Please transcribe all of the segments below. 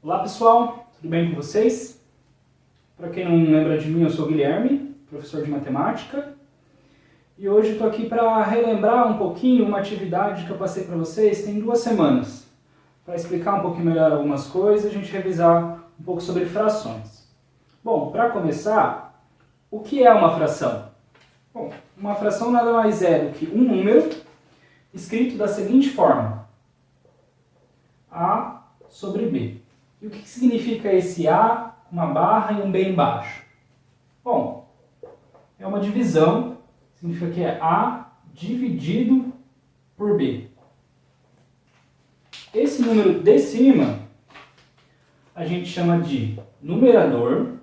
Olá pessoal, tudo bem com vocês? Para quem não lembra de mim, eu sou o Guilherme, professor de matemática. E hoje estou aqui para relembrar um pouquinho uma atividade que eu passei para vocês tem 2 semanas. Para explicar um pouquinho melhor algumas coisas e a gente revisar um pouco sobre frações. Bom, para começar, o que é uma fração? Bom, uma fração nada mais é do que um número escrito da seguinte forma: A sobre B. E o que significa esse A, uma barra e um B embaixo? Bom, é uma divisão, significa que é A dividido por B. Esse número de cima a gente chama de numerador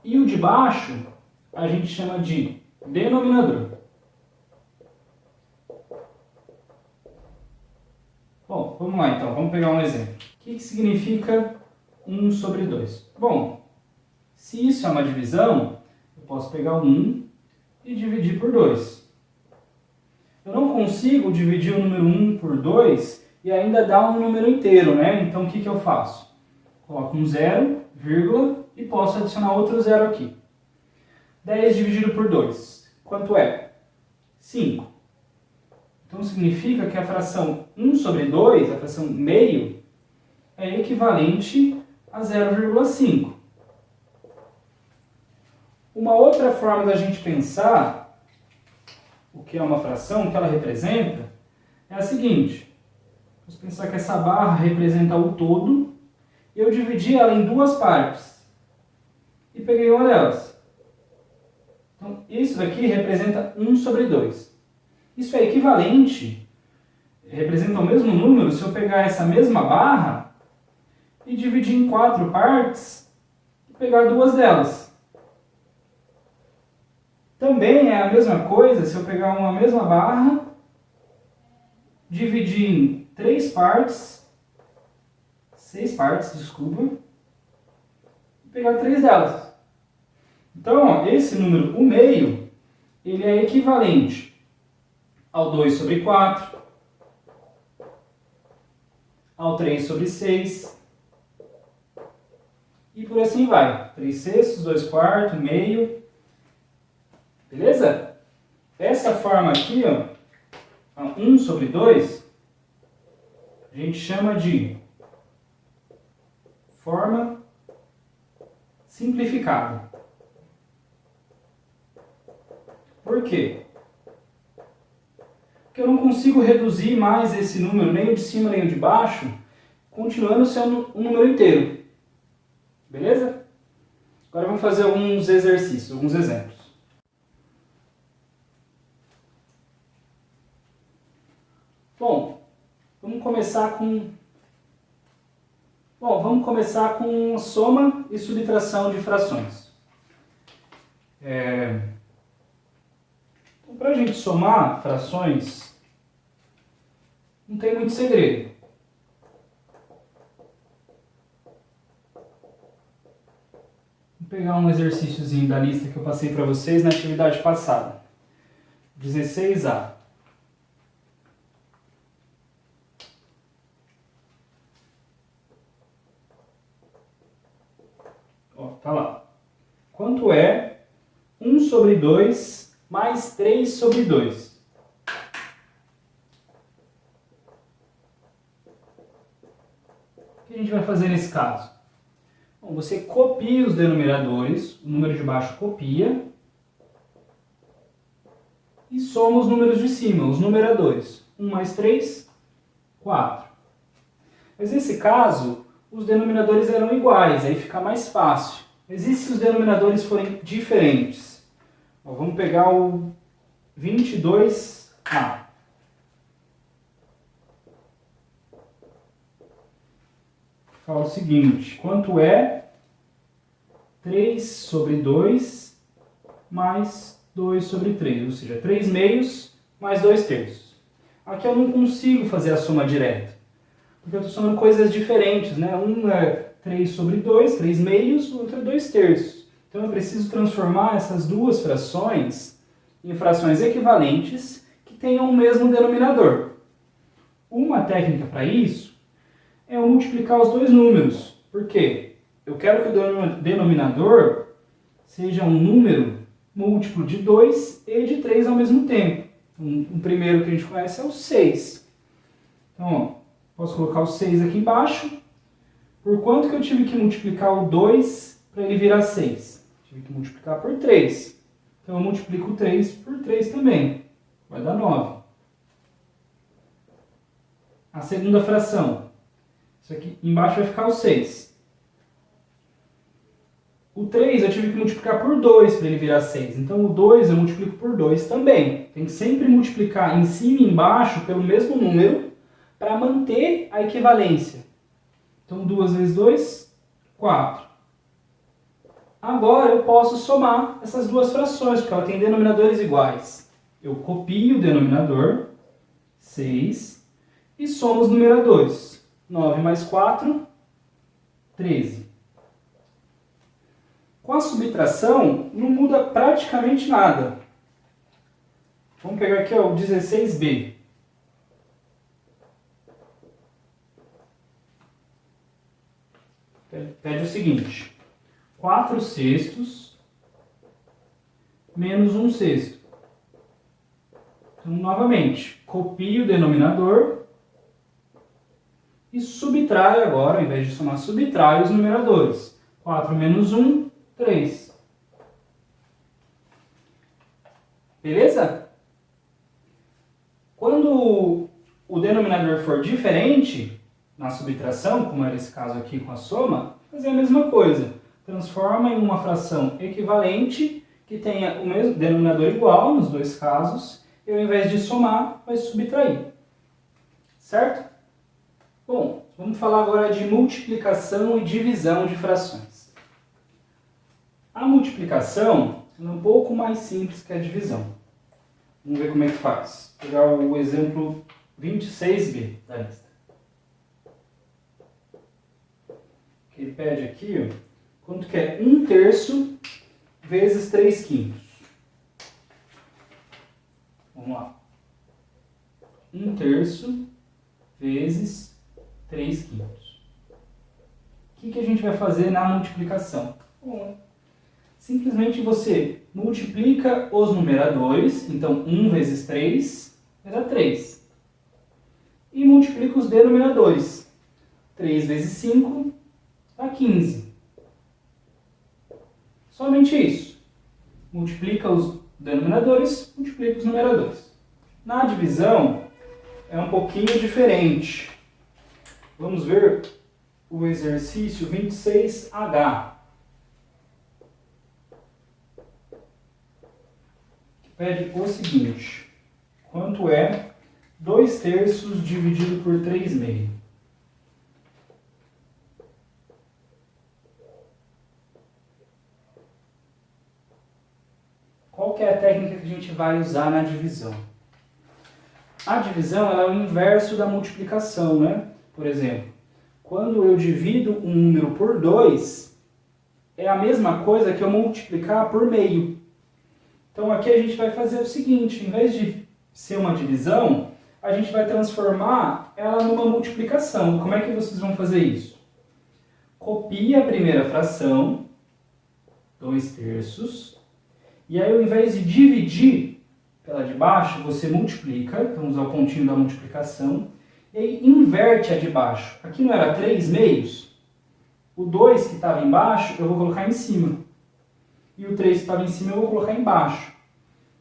e o de baixo a gente chama de denominador. Bom, vamos lá então, vamos pegar um exemplo. O que significa 1 sobre 2? Bom, se isso é uma divisão, eu posso pegar o 1 e dividir por 2. Eu não consigo dividir o número 1 por 2 e ainda dar um número inteiro, né? Então o que eu faço? Coloco um zero, vírgula, e posso adicionar outro zero aqui. 10 dividido por 2, quanto é? 5. Então significa que a fração 1 sobre 2, a fração meio, é equivalente a 0,5. Uma outra forma da gente pensar o que é uma fração, o que ela representa, é a seguinte. Vamos pensar que essa barra representa o todo, e eu dividi ela em 2 partes, e peguei uma delas. Então isso daqui representa 1 sobre 2. Isso é equivalente, representa o mesmo número, se eu pegar essa mesma barra e dividir em 4 partes e pegar 2 delas. Também é a mesma coisa se eu pegar uma mesma barra, dividir em 3 partes, 6 partes, desculpa, e pegar 3 delas. Então, ó, esse número, o meio, ele é equivalente ao 2 sobre 4, ao 3 sobre 6, e por assim vai. 3 sextos, 2 quartos, meio. Beleza? Essa forma aqui, ó, 1 sobre 2, a gente chama de forma simplificada. Por quê? Porque eu não consigo reduzir mais esse número, nem o de cima nem o de baixo, continuando sendo um número inteiro. Beleza? Agora vamos fazer alguns exercícios, alguns exemplos. Bom, vamos começar com soma e subtração de frações. Então, para a gente somar frações, não tem muito segredo. Vou pegar um exercíciozinho da lista que eu passei para vocês na atividade passada. 16A. Ó, tá lá. Quanto é 1 sobre 2 mais 3 sobre 2? O que a gente vai fazer nesse caso? Bom, você copia os denominadores, o número de baixo copia, e soma os números de cima, os numeradores. 1 mais 3, 4. Mas nesse caso, os denominadores eram iguais, aí fica mais fácil. Mas e se os denominadores forem diferentes? Bom, vamos pegar o 22A. Fala o seguinte: quanto é 3 sobre 2 mais 2 sobre 3? Ou seja, 3 meios mais 2 terços. Aqui eu não consigo fazer a soma direta, porque eu estou somando coisas diferentes, né? Um é 3 sobre 2, 3 meios, o outro é 2 terços. Então eu preciso transformar essas duas frações em frações equivalentes que tenham o mesmo denominador. Uma técnica para isso é eu multiplicar os dois números. Por quê? Eu quero que o denominador seja um número múltiplo de 2 e de 3 ao mesmo tempo. O primeiro que a gente conhece é o 6. Então, ó, posso colocar o 6 aqui embaixo. Por quanto que eu tive que multiplicar o 2 para ele virar 6? Tive que multiplicar por 3. Então, eu multiplico 3 por 3 também. Vai dar 9. A segunda fração. Isso aqui embaixo vai ficar o 6. O 3 eu tive que multiplicar por 2 para ele virar 6. Então, o 2 eu multiplico por 2 também. Tem que sempre multiplicar em cima e embaixo pelo mesmo número para manter a equivalência. Então, 2 vezes 2, 4. Agora, eu posso somar essas duas frações, porque ela tem denominadores iguais. Eu copio o denominador, 6, e somo os numeradores. 9 mais 4, 13. Com a subtração, não muda praticamente nada. Vamos pegar aqui ó, o 16b. Pede o seguinte: 4 sextos menos 1 sexto. Então, novamente, copio o denominador e subtraio agora, ao invés de somar, subtraio os numeradores. 4 menos 1, 3. Beleza? Quando o denominador for diferente, na subtração, como era esse caso aqui com a soma, fazer a mesma coisa. Transforma em uma fração equivalente, que tenha o mesmo denominador igual nos dois casos, e ao invés de somar, vai subtrair. Certo? Bom, vamos falar agora de multiplicação e divisão de frações. A multiplicação é um pouco mais simples que a divisão. Vamos ver como é que faz. Vou pegar o exemplo 26b da lista. Ele pede aqui, ó, quanto que é 1/3 vezes 3/5. Vamos lá. 1/3 vezes 3/5. O que a gente vai fazer na multiplicação? Bom, simplesmente você multiplica os numeradores, então 1 vezes 3 vai dar 3. E multiplica os denominadores. 3 vezes 5 dá 15. Somente isso. Multiplica os denominadores, multiplica os numeradores. Na divisão é um pouquinho diferente. Vamos ver o exercício 26H. Que pede o seguinte: quanto é 2/3 dividido por 3/6? Qual que é a técnica que a gente vai usar na divisão? A divisão ela é o inverso da multiplicação, né? Por exemplo, quando eu divido um número por 2, é a mesma coisa que eu multiplicar por meio. Então aqui a gente vai fazer o seguinte: em vez de ser uma divisão, a gente vai transformar ela numa multiplicação. Como é que vocês vão fazer isso? Copia a primeira fração, 2/3, e aí ao invés de dividir pela de baixo, você multiplica, então usar o pontinho da multiplicação, e aí inverte a de baixo. Aqui não era 3/6? O 2 que estava embaixo eu vou colocar em cima. E o 3 que estava em cima eu vou colocar embaixo.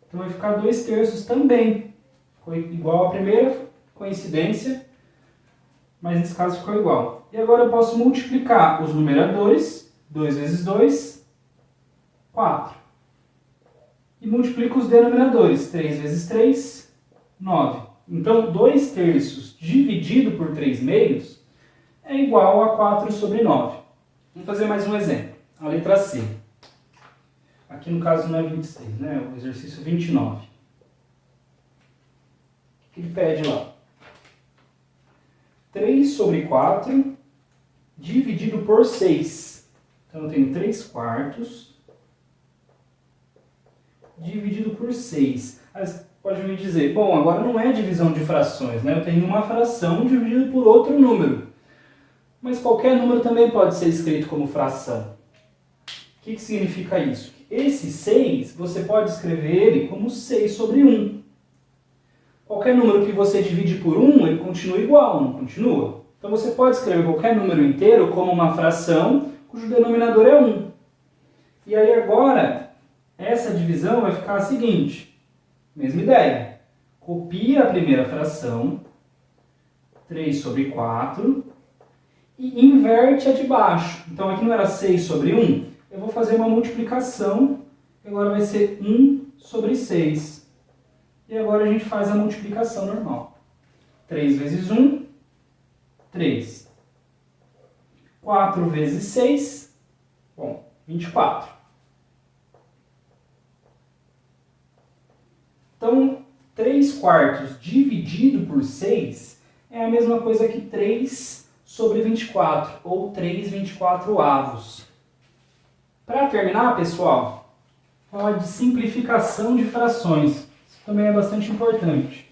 Então vai ficar 2/3 também. Ficou igual à primeira, coincidência, mas nesse caso ficou igual. E agora eu posso multiplicar os numeradores, 2 vezes 2, 4. E multiplico os denominadores, 3 vezes 3, 9. Então, 2/3 dividido por 3/6 é igual a 4/9. Vamos fazer mais um exemplo. A letra C. Aqui no caso não é 26, né? É o exercício 29. O que ele pede lá? 3/4 dividido por 6. Então, eu tenho 3/4 dividido por 6. Mas pode me dizer, bom, agora não é divisão de frações, né? Eu tenho uma fração dividida por outro número. Mas qualquer número também pode ser escrito como fração. O que significa isso? Esse 6, você pode escrever ele como 6 sobre 1. Qualquer número que você divide por 1, ele continua igual, não continua? Então você pode escrever qualquer número inteiro como uma fração cujo denominador é 1. E aí agora, essa divisão vai ficar a seguinte, mesma ideia. Copia a primeira fração, 3 sobre 4, e inverte a de baixo. Então aqui não era 6 sobre 1, eu vou fazer uma multiplicação, que agora vai ser 1 sobre 6. E agora a gente faz a multiplicação normal. 3 vezes 1, 3. 4 vezes 6, bom, 24. Então, 3 quartos dividido por 6 é a mesma coisa que 3 sobre 24, ou 3 24avos. Para terminar, pessoal, falar de simplificação de frações. Isso também é bastante importante.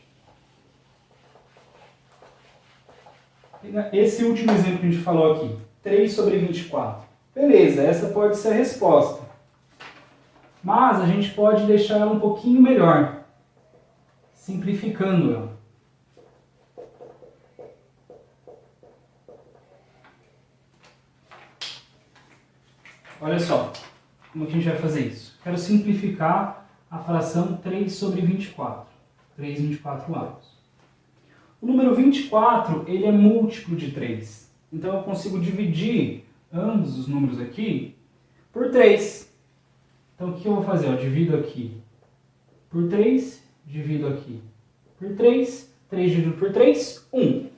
Esse último exemplo que a gente falou aqui, 3 sobre 24. Beleza, essa pode ser a resposta. Mas a gente pode deixar ela um pouquinho melhor, simplificando ela. Olha só, como que a gente vai fazer isso? Quero simplificar a fração 3 sobre 24. 3 24avos. O número 24, ele é múltiplo de 3. Então eu consigo dividir ambos os números aqui por 3. Então o que eu vou fazer? Eu divido aqui por 3, divido aqui por 3. 3 dividido por 3, 1.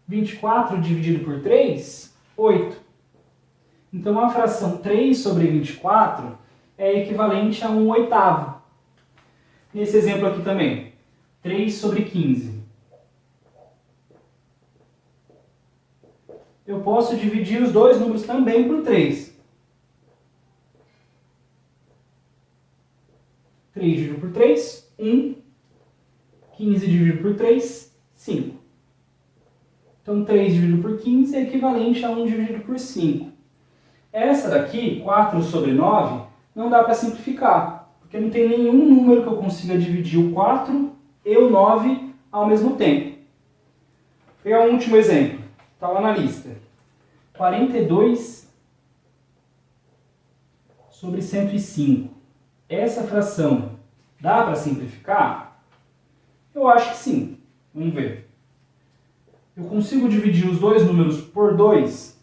24 dividido por 3, 8. Então, a fração 3 sobre 24 é equivalente a 1/8. Nesse exemplo aqui também, 3 sobre 15. Eu posso dividir os dois números também por 3. 3 dividido por 3, 1. 15 dividido por 3, 5. Então, 3 dividido por 15 é equivalente a 1 dividido por 5. Essa daqui, 4 sobre 9, não dá para simplificar, porque não tem nenhum número que eu consiga dividir o 4 e o 9 ao mesmo tempo. Vou pegar um último exemplo, está lá na lista. 42 sobre 105. Essa fração dá para simplificar? Eu acho que sim. Vamos ver. Eu consigo dividir os dois números por 2?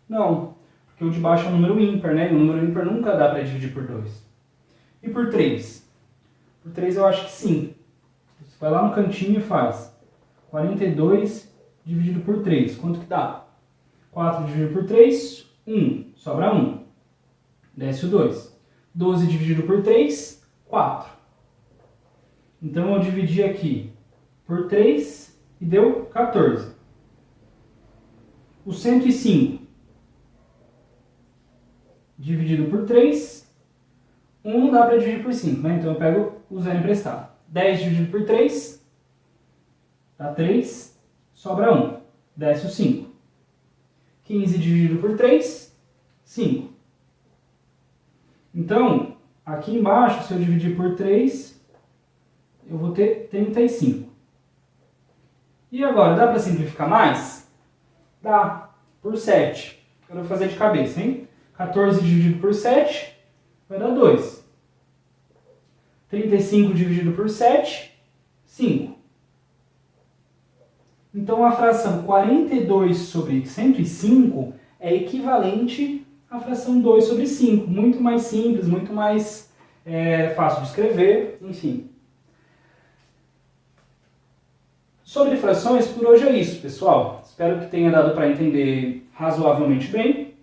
Não. Porque o de baixo é um número ímpar, né? E o número ímpar nunca dá para dividir por 2. E por 3? Por 3 eu acho que sim. Você vai lá no cantinho e faz 42 dividido por 3. Quanto que dá? 4 dividido por 3, 1. Sobra 1. Desce o 2. 12 dividido por 3, 4. Então eu dividi aqui por 3 e deu 14. O 105 dividido por 3, 1 não dá para dividir por 5, né? Então eu pego o zero emprestado. 10 dividido por 3, dá 3, sobra 1, desce o 5. 15 dividido por 3, 5. Então, aqui embaixo, se eu dividir por 3, eu vou ter 35. E agora, dá para simplificar mais? Dá, por 7. Eu vou fazer de cabeça, hein? 14 dividido por 7 vai dar 2. 35 dividido por 7, 5. Então a fração 42 sobre 105 é equivalente à fração 2 sobre 5. Muito mais simples, muito mais fácil de escrever, enfim. Sobre frações, por hoje é isso, pessoal. Espero que tenha dado para entender razoavelmente bem.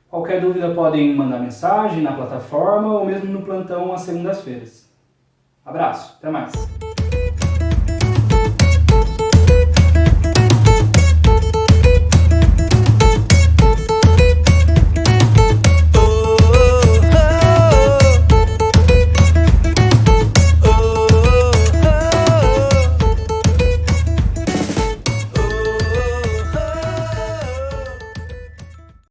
Qualquer dúvida podem mandar mensagem na plataforma ou mesmo no plantão às segundas-feiras. Abraço, até mais!